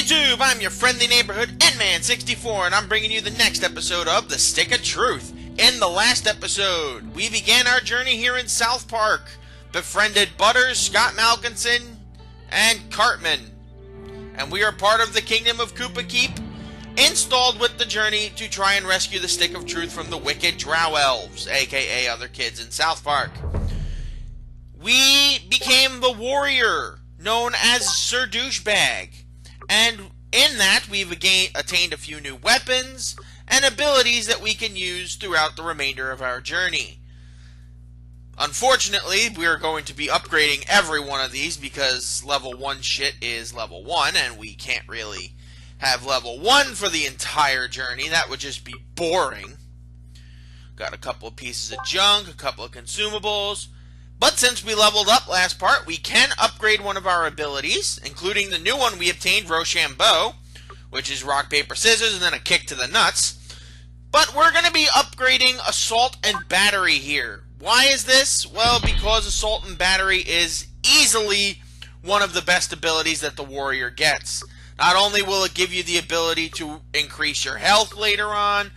YouTube, I'm your friendly neighborhood N-Man64, and I'm bringing you the next episode of The Stick of Truth. In the last episode, we began our journey here in South Park, befriended Butters, Scott Malkinson, and Cartman. And we are part of the Kingdom of Koopa Keep, installed with the journey to try and rescue the Stick of Truth from the wicked Drow Elves, aka other kids in South Park. We became the warrior, known as Sir Douchebag. And in that, we've attained a few new weapons and abilities that we can use throughout the remainder of our journey. Unfortunately, we are going to be upgrading every one of these because level 1 shit is level 1, and we can't really have level 1 for the entire journey. That would just be boring. Got a couple of pieces of junk, a couple of consumables. But since we leveled up last part, we can upgrade one of our abilities, including the new one we obtained, Rochambeau, which is rock, paper, scissors, and then a kick to the nuts. But we're going to be upgrading Assault and Battery here. Why is this? Well, because Assault and Battery is easily one of the best abilities that the warrior gets. Not only will it give you the ability to increase your health later on,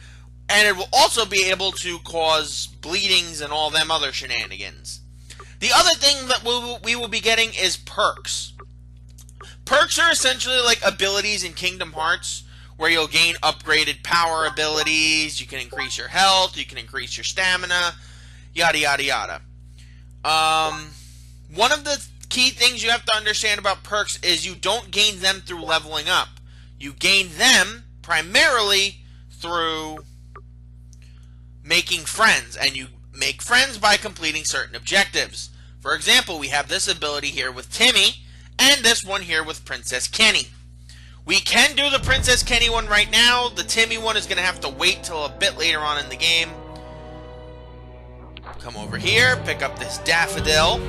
and it will also be able to cause bleedings and all them other shenanigans. The other thing that we will be getting is perks. Perks are essentially like abilities in Kingdom Hearts, where you'll gain upgraded power abilities, you can increase your health, you can increase your stamina, yada yada yada. One of the key things you have to understand about perks is you don't gain them through leveling up. You gain them primarily through making friends, and you make friends by completing certain objectives. For example, we have this ability here with Timmy, and this one here with Princess Kenny. We can do the Princess Kenny one right now. The Timmy one is going to have to wait till a bit later on in the game. Come over here, pick up this daffodil,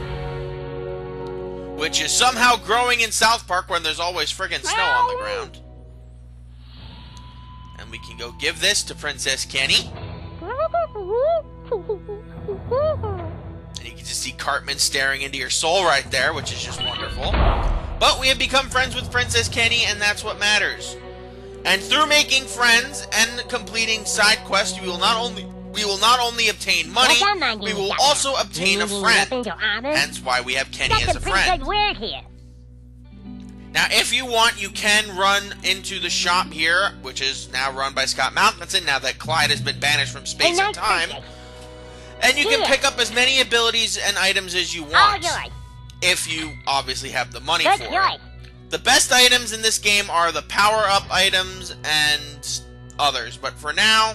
which is somehow growing in South Park when there's always friggin' snow on the ground. And we can go give this to Princess Kenny. And you can just see Cartman staring into your soul right there, which is just wonderful. But we have become friends with Princess Kenny, and that's what matters. And through making friends and completing side quests, we will not only obtain money, we will also obtain a friend. Hence why we have Kenny as a friend. Now, if you want, you can run into the shop here, which is now run by Scott Malkinson, now that Clyde has been banished from space and time. And you can pick up as many abilities and items as you want, if you obviously have the money for it. The best items in this game are the power-up items and others, but for now,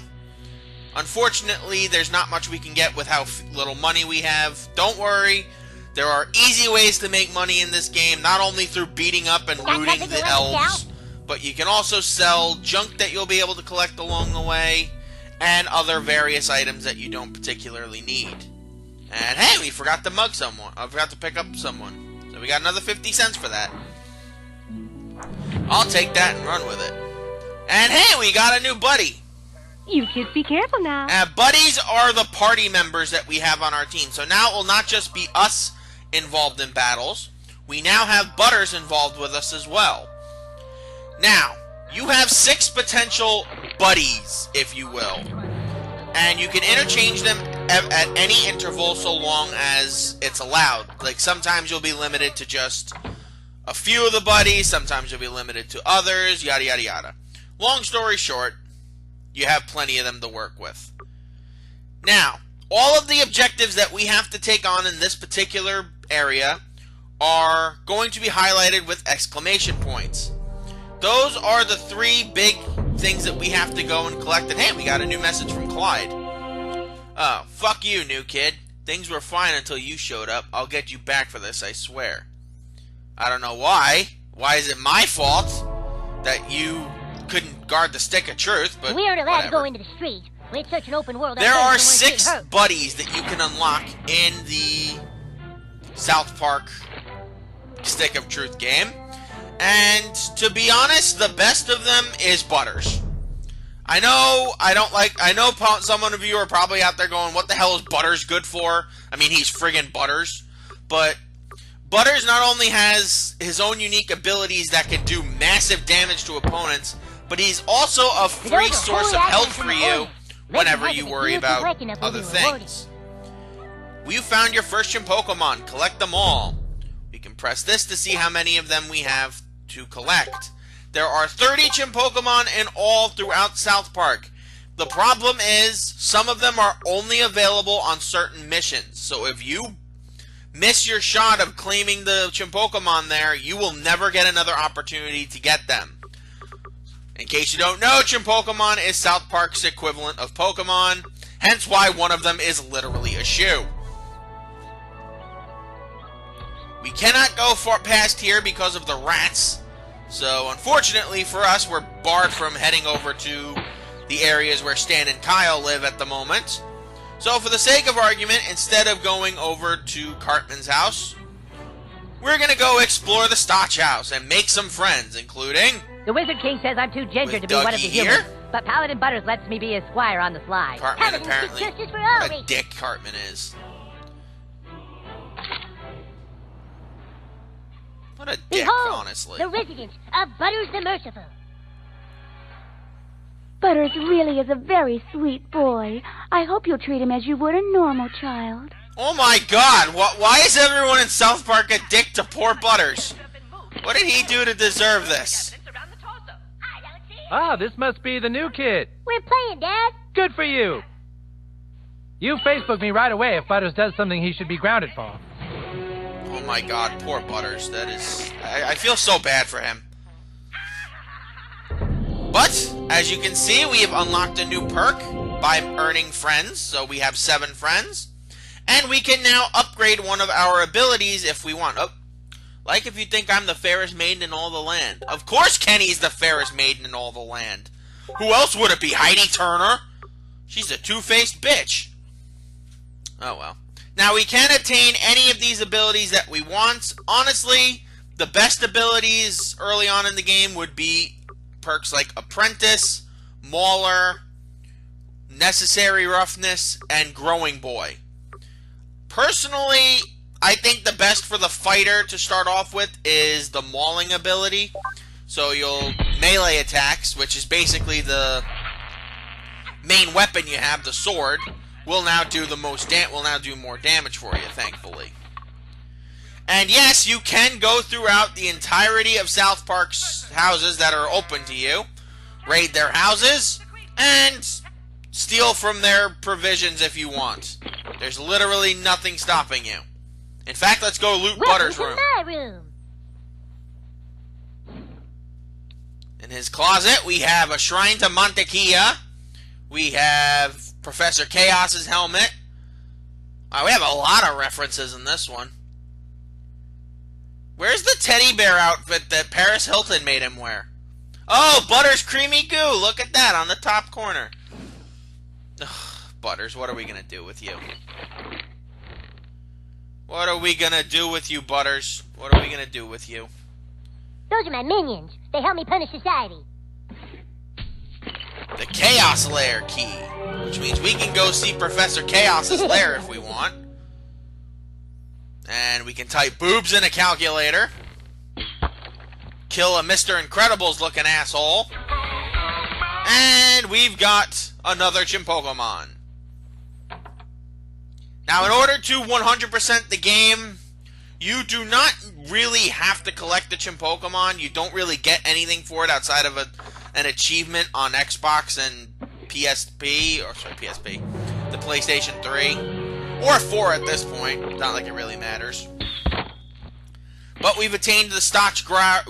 unfortunately, there's not much we can get with how little money we have. Don't worry. There are easy ways to make money in this game, not only through beating up and looting the elves, but you can also sell junk that you'll be able to collect along the way, and other various items that you don't particularly need. And hey, we forgot to mug someone. I forgot to pick up someone. So we got another 50 cents for that. I'll take that and run with it. And hey, we got a new buddy. You should be careful now. Buddies are the party members that we have on our team. So now it will not just be us involved in battles. We now have Butters involved with us as well. Now, you have 6 potential buddies, if you will. And you can interchange them at any interval so long as it's allowed. Like, sometimes you'll be limited to just a few of the buddies, sometimes you'll be limited to others, yada yada yada. Long story short, you have plenty of them to work with. Now, all of the objectives that we have to take on in this particular area are going to be highlighted with exclamation points. Those are the 3 big things that we have to go and collect. And hey, we got a new message from Clyde. Oh, fuck you, new kid. Things were fine until you showed up. I'll get you back for this, I swear. I don't know why. Why is it my fault that you couldn't guard the Stick of Truth? But we aren't allowed to go into the street. We're such an open world. There are 6 buddies that you can unlock in the South Park Stick of Truth game. And to be honest, the best of them is Butters. I know some of you are probably out there going, what the hell is Butters good for? I mean, he's friggin' Butters. But Butters not only has his own unique abilities that can do massive damage to opponents, but he's also a free source of health for you whenever you worry about other things. You found your first gym Pokemon. Collect them all. We can press this to see how many of them we have to collect. There are 30 gym Pokemon in all throughout South Park. The problem is, some of them are only available on certain missions. So if you miss your shot of claiming the gym Pokemon there, you will never get another opportunity to get them. In case you don't know, gym Pokemon is South Park's equivalent of Pokemon, hence why one of them is literally a shoe. We cannot go far past here because of the rats, so unfortunately for us, we're barred from heading over to the areas where Stan and Kyle live at the moment. So for the sake of argument, instead of going over to Cartman's house, we're going to go explore the Stotch house and make some friends, including... The Wizard King says I'm too ginger to be one of the humans, but Paladin Butters lets me be his squire on the sly. Cartman apparently, what a dick Cartman is. What a dick, honestly. The residence of Butters the Merciful. Butters really is a very sweet boy. I hope you'll treat him as you would a normal child. Oh my god, why is everyone in South Park a dick to poor Butters? What did he do to deserve this? Ah, this must be the new kid. We're playing, Dad. Good for you. You Facebook me right away if Butters does something he should be grounded for. Oh my god, poor Butters. That is... I feel so bad for him. But, as you can see, we have unlocked a new perk by earning friends. So we have 7 friends. And we can now upgrade one of our abilities if we want. Oh, like if you think I'm the fairest maiden in all the land. Of course Kenny's the fairest maiden in all the land. Who else would it be? Heidi Turner? She's a two-faced bitch. Oh well. Now we can attain any of these abilities that we want. Honestly, the best abilities early on in the game would be perks like Apprentice, Mauler, Necessary Roughness, and Growing Boy. Personally, I think the best for the fighter to start off with is the Mauling ability. So you'll melee attacks, which is basically the main weapon you have, the sword, will now do more damage for you, thankfully. And yes, you can go throughout the entirety of South Park's houses that are open to you, raid their houses, and steal from their provisions if you want. There's literally nothing stopping you. In fact, let's go loot Butters' room. My room. In his closet, we have a shrine to Mantequilla. We have Professor Chaos's helmet. We have a lot of references in this one. Where's the teddy bear outfit that Paris Hilton made him wear? Oh, Butters' creamy goo. Look at that on the top corner. Ugh, Butters, what are we going to do with you? What are we going to do with you, Butters? What are we going to do with you? Those are my minions. They help me punish society. The Chaos Lair key, which means we can go see Professor Chaos's lair if we want. And we can type boobs in a calculator. Kill a Mr. Incredibles looking asshole. And we've got another gym Pokemon. Now, in order to 100% the game, you do not really have to collect the gym Pokemon. You don't really get anything for it outside of an achievement on Xbox and PSP, the PlayStation 3. Or 4 at this point. It's not like it really matters. But we've attained the Stotch Garage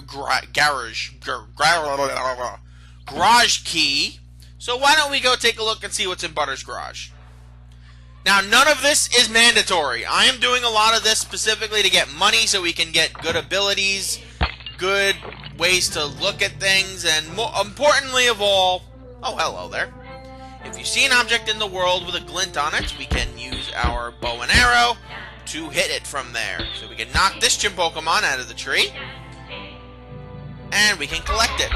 key. So why don't we go take a look and see what's in Butters' garage. Now, none of this is mandatory. I am doing a lot of this specifically to get money so we can get good abilities, good ways to look at things, and more importantly of all... Oh, hello there. If you see an object in the world with a glint on it, we can use our bow and arrow to hit it from there. So we can knock this gym Pokemon out of the tree, and we can collect it.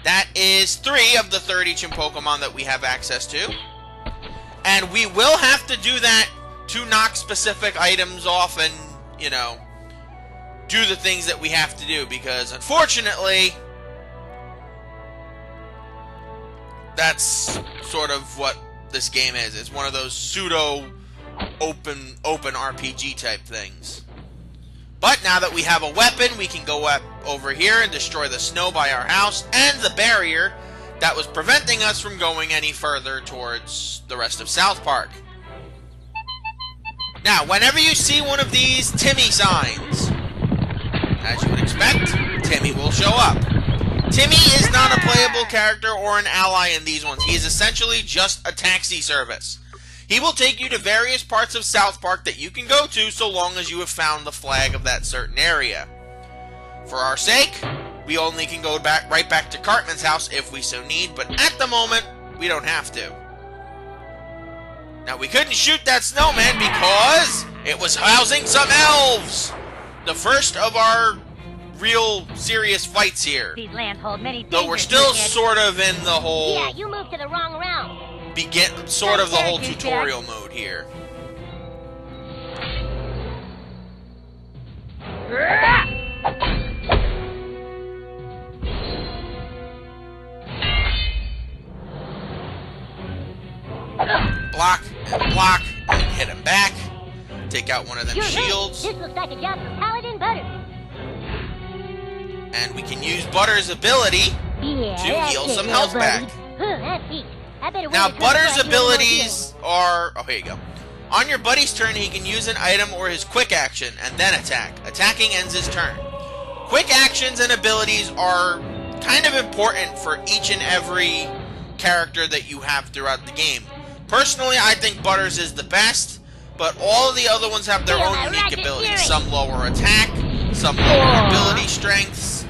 That is 3 of the 30 gym Pokemon that we have access to. And we will have to do that to knock specific items off and, you know, do the things that we have to do, because unfortunately, that's sort of what this game is. It's one of those pseudo open RPG type things. But now that we have a weapon, we can go up over here and destroy the snow by our house and the barrier that was preventing us from going any further towards the rest of South Park. Now, whenever you see one of these Timmy signs, as you would expect, Timmy will show up. Timmy is not a playable character or an ally in these ones. He is essentially just a taxi service. He will take you to various parts of South Park that you can go to so long as you have found the flag of that certain area. For our sake, we only can go right back to Cartman's house if we so need, but at the moment, we don't have to. Now, we couldn't shoot that snowman because it was housing some elves! The first of our real serious fights here. These lands hold many Though we're still sort of in the whole... Yeah, you moved to the wrong round. Sort of the whole tutorial mode here. Block, and block, and hit him back. Take out one of them shields. This looks like a job for Paladin Butters. And we can use Butters' ability to heal some health back. Now, Butters' abilities are... Oh, here you go. On your buddy's turn, he can use an item or his quick action, and then attack. Attacking ends his turn. Quick actions and abilities are kind of important for each and every character that you have throughout the game. Personally, I think Butters is the best, but all of the other ones have their own unique abilities. Some lower attack, some lower ability strengths.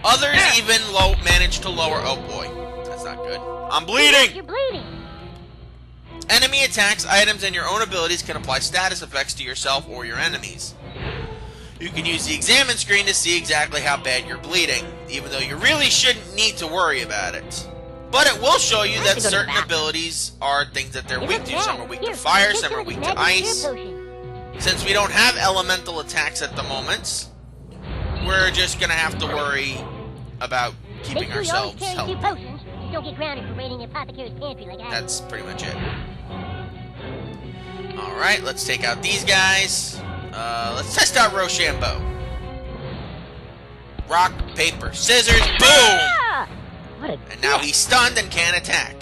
Others even manage to lower... Oh, boy. That's not good. I'm bleeding! You're bleeding! Enemy attacks, items, and your own abilities can apply status effects to yourself or your enemies. You can use the examine screen to see exactly how bad you're bleeding, even though you really shouldn't need to worry about it. But it will show you that certain abilities are things that they're weak to. Some are weak to fire, some are weak to ice. Since we don't have elemental attacks at the moment, we're just going to have to worry about keeping ourselves healthy. Don't get grounded for raiding apothecary's pantry like I... That's pretty much it. Alright, let's take out these guys. Let's test out Rochambeau. Rock, paper, scissors, boom! And now he's stunned and can't attack.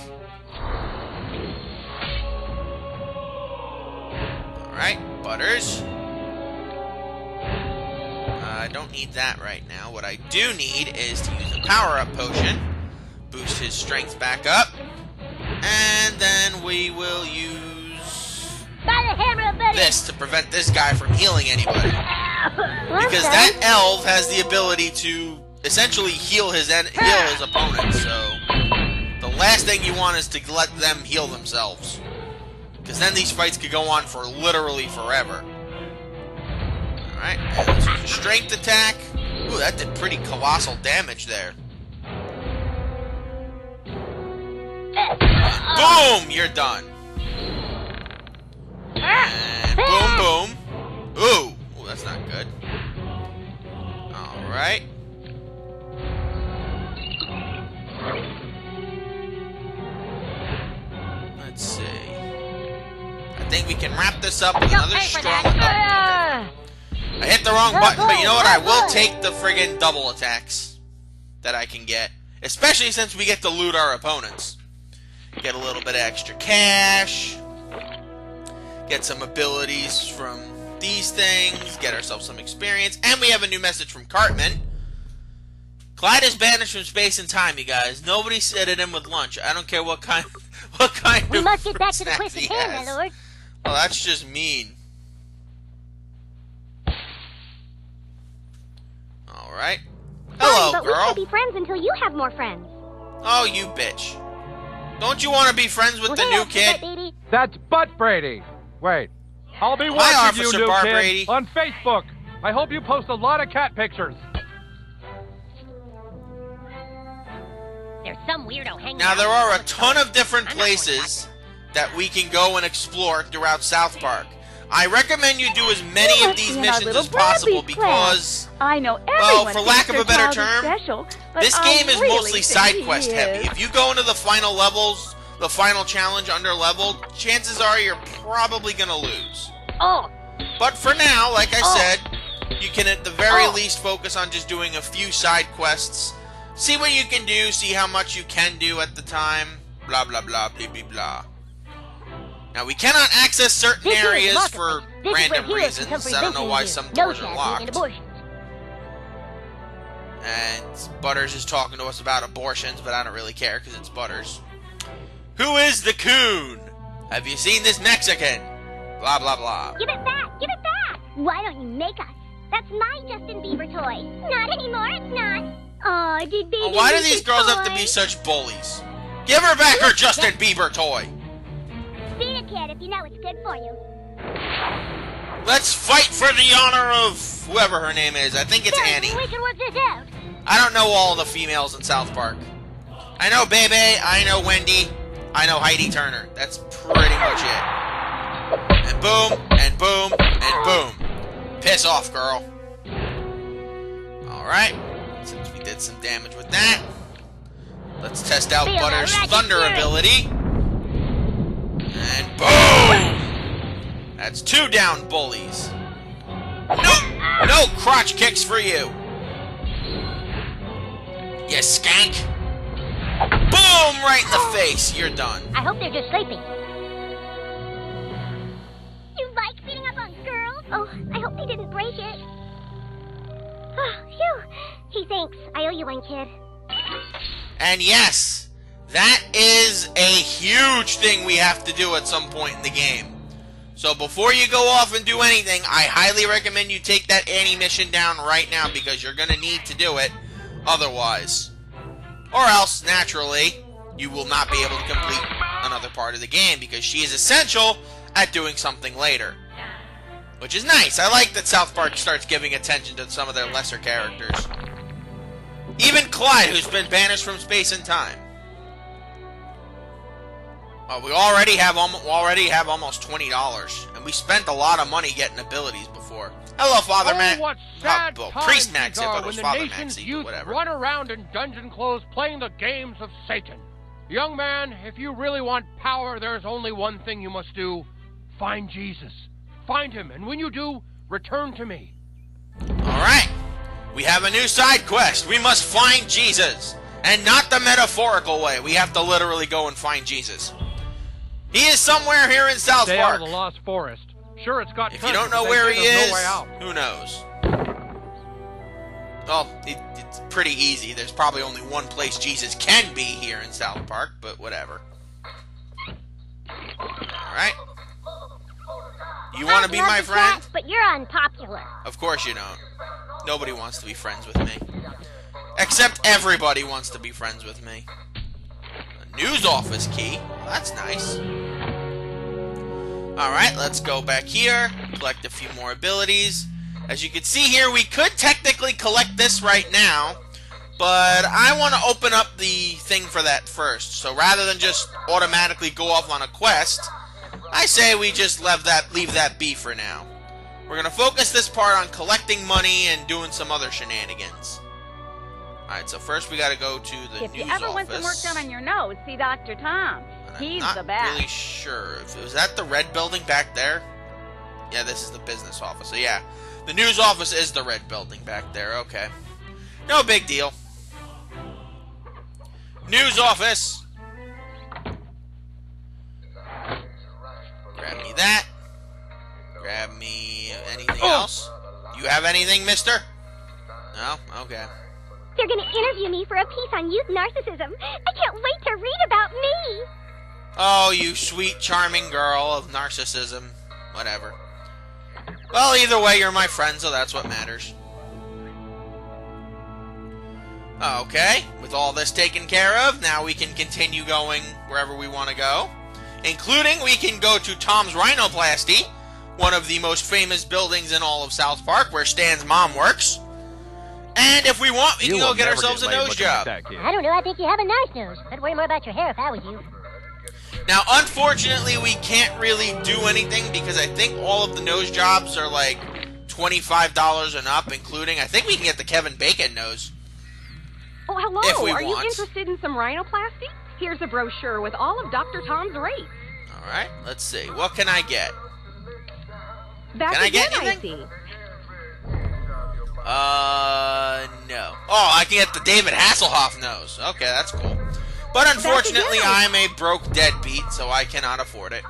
Alright, Butters. I don't need that right now. What I do need is to use a power-up potion. Boost his strength back up. And then we will use this to prevent this guy from healing anybody. Because that elf has the ability to essentially heal his opponent. So the last thing you want is to let them heal themselves. Because then these fights could go on for literally forever. Alright, let's use a strength attack. Ooh, that did pretty colossal damage there. Boom! You're done. And boom, boom. Ooh, that's not good. Alright. Let's see. I think we can wrap this up with another strong... I hit the wrong button, but you know what? I will take the friggin' double attacks that I can get. Especially since we get to loot our opponents. Get a little bit of extra cash. Get some abilities from these things. Get ourselves some experience. And we have a new message from Cartman. Clyde is banished from space and time, you guys. Nobody fitted him with lunch. I don't care what kind We of must get back to the quest he at hand, has. my lord. Well, that's just mean. Alright. Hello, but girl. we can't be friends until you have more friends. Oh, you bitch. Don't you want to be friends with the new kid? That's Butt Brady. Wait. I'll be Hi, watching you, Officer new Bar kid, Brady. on Facebook. I hope you post a lot of cat pictures. There's some weirdo hanging Now, out there are a with ton of different I'm not going places that we can go and explore throughout South Park. I recommend you do as many of these missions as possible because, I know well, for lack of a better term, special, this game is mostly side quest heavy. If you go into the final levels, the final challenge under leveled, chances are you're probably gonna lose. Oh. But for now, like I said, you can at the very least focus on just doing a few side quests. See what you can do, see how much you can do at the time, blah blah blah blah blah blah. Now we cannot access certain areas for random reasons. I don't know why some doors are locked. And Butters is talking to us about abortions, but I don't really care because it's Butters. Who is the coon? Have you seen this Mexican? Blah blah blah. Give it back! Give it back! Why don't you make us? That's my Justin Bieber toy. Not anymore, it's not. Aw, did baby why do these girls have to be such bullies? Give her back her Justin Bieber toy! Feed it, kid, if you know it's good for you. Let's fight for the honor of whoever her name is. I think it's Annie. We can work this out. I don't know all the females in South Park. I know Bebe, I know Wendy, I know Heidi Turner. That's pretty much it. And boom, and boom, and boom. Piss off, girl. Alright. Since we did some damage with that, let's test out Butters' thunder ability. And boom! That's 2 down bullies. No crotch kicks for you. You skank. Boom! Right in the face. You're done. I hope they're just sleeping. You like beating up on girls? Oh, I hope they didn't break it. Oh, phew. Gee, thanks. I owe you one, kid. And yes, that is a huge thing we have to do at some point in the game. So before you go off and do anything, I highly recommend you take that Annie mission down right now because you're going to need to do it otherwise. Or else, naturally, you will not be able to complete another part of the game because she is essential at doing something later. Which is nice. I like that South Park starts giving attention to some of their lesser characters. Even Clyde, who's been banished from space and time. We already have almost $20, and we spent a lot of money getting abilities before. Hello, Father Max. What sad Priest Max. I thought it was when the Father nation's Maxie, youth whatever. run around in dungeon clothes playing the games of Satan. Young man, if you really want power, there's only one thing you must do: find Jesus. Find him, and when you do, return to me. All right. We have a new side quest. We must find Jesus. And not the metaphorical way. We have to literally go and find Jesus. He is somewhere here in South Stay Park. out of the Lost Forest. Sure, it's got If treasure, you don't know but where they he say there's is, no way out. who knows? Well, it's pretty easy. There's probably only one place Jesus can be here in South Park, but whatever. Alright. You want to be my friend? But you're unpopular. Of course you don't. Nobody wants to be friends with me. Except everybody wants to be friends with me. A news office key. Well, that's nice. Alright, let's go back here. Collect a few more abilities. As you can see here, we could technically collect this right now. But I want to open up the thing for that first. So rather than just automatically go off on a quest, I say we just leave that be for now. We're going to focus this part on collecting money and doing some other shenanigans. Alright, so first we got to go to the news office. If you ever want some work done on your nose, see Dr. Tom. He's the best. I'm not really sure. Was that the red building back there? Yeah, this is the business office. So yeah, the news office is the red building back there. Okay. No big deal. News office. Grab me that. Grab me anything else. You have anything, mister? No? Okay. They're going to interview me for a piece on youth narcissism. I can't wait to read about me. Oh, you sweet, charming girl of narcissism. Whatever. Well, either way, you're my friend, so that's what matters. Okay, with all this taken care of, now we can continue going wherever we want to go. Including, we can go to Tom's Rhinoplasty, one of the most famous buildings in all of South Park, where Stan's mom works. And if we want, we can go get ourselves a nose job. I don't know. I think you have a nice nose. I'd worry more about your hair if I was you. Now, unfortunately, we can't really do anything because I think all of the nose jobs are like $25 and up, including, I think we can get the Kevin Bacon nose. Oh, hello. If we Are you want. interested in some rhinoplasty? Here's a brochure with all of Dr. Tom's rates. All right, let's see. What can I get? Back Can I again, get I anything? see. No. Oh, I can get the David Hasselhoff nose. Okay, that's cool. But unfortunately, I'm a broke deadbeat, so I cannot afford it.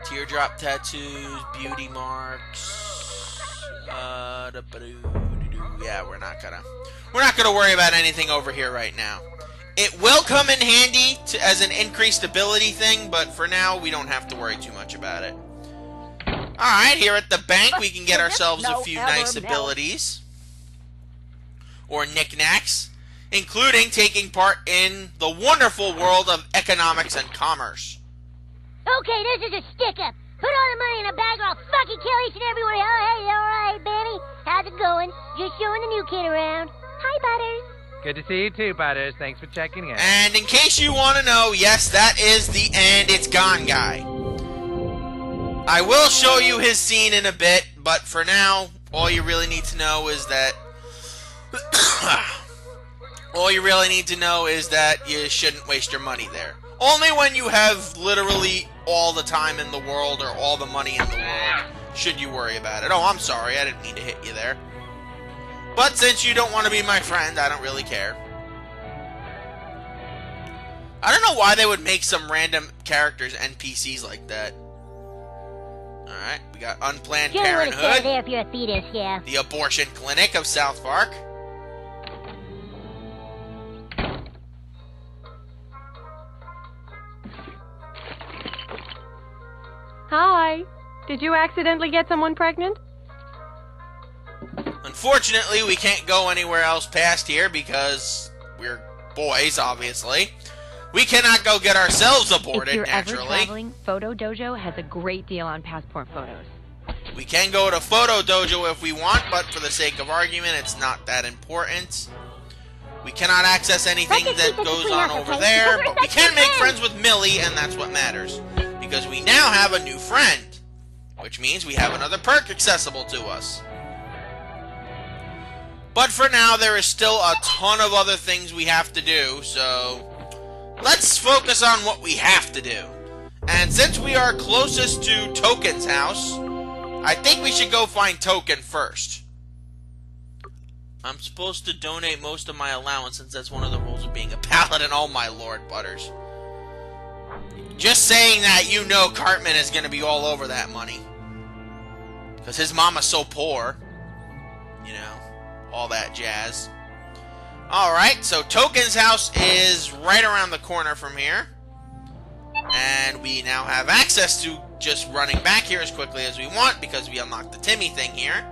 Teardrop tattoos, beauty marks. Yeah, we're not gonna worry about anything over here right now. It will come in handy as an increased ability thing, but for now, we don't have to worry too much about it. Alright, here at the bank, we can get ourselves a few nice abilities. Or knickknacks. Including taking part in the wonderful world of economics and commerce. Okay, this is a stick-up. Put all the money in a bag or I'll fucking kill each and every one. Oh, hey, all right, Benny. How's it going? Just showing the new kid around. Hi, Butters. Good to see you too, Butters. Thanks for checking in. And in case you want to know, yes, that is the And It's Gone guy. I will show you his scene in a bit, but for now, all you really need to know is that... you shouldn't waste your money there. Only when you have literally all the time in the world or all the money in the world should you worry about it. Oh, I'm sorry. I didn't mean to hit you there. But since you don't want to be my friend, I don't really care. I don't know why they would make some random characters NPCs like that. Alright, we got Unplanned Parenthood. There if you're a fetus, yeah. The Abortion Clinic of South Park. Hi. Did you accidentally get someone pregnant? Unfortunately, we can't go anywhere else past here because we're boys, obviously. We cannot go get ourselves aborted, if you're naturally. ever traveling, Photo Dojo has a great deal on passport photos. We can go to Photo Dojo if we want, but for the sake of argument, it's not that important. We cannot access anything that goes on over there, but we can make friends with Millie, and that's what matters. Because we now have a new friend, which means we have another perk accessible to us. But for now, there is still a ton of other things we have to do, so let's focus on what we have to do. And since we are closest to Token's house, I think we should go find Token first. I'm supposed to donate most of my allowance since that's one of the rules of being a paladin. Oh my lord, Butters. Just saying that, you know Cartman is going to be all over that money. Because his mama's so poor. You know, all that jazz. Alright, so Token's house is right around the corner from here. And we now have access to just running back here as quickly as we want because we unlocked the Timmy thing here.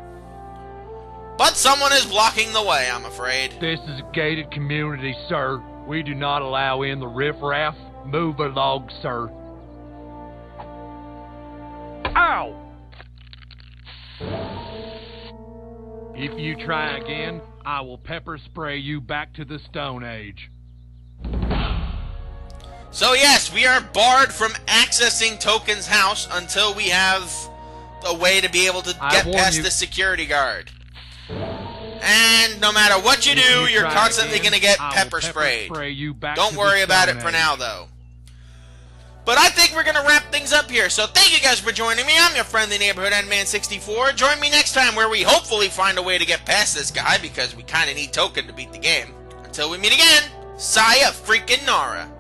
But someone is blocking the way, I'm afraid. This is a gated community, sir. We do not allow in the riffraff. Move along, sir. Ow! If you try again, I will pepper spray you back to the Stone Age. So yes, we are barred from accessing Token's house until we have a way to be able to get past the security guard. And no matter what you do, you're constantly going to get pepper sprayed. Don't worry about it for now, though. But I think we're going to wrap things up here. So thank you guys for joining me. I'm your friendly neighborhood Endman64. Join me next time where we hopefully find a way to get past this guy because we kind of need Token to beat the game. Until we meet again, Saya freaking Nara.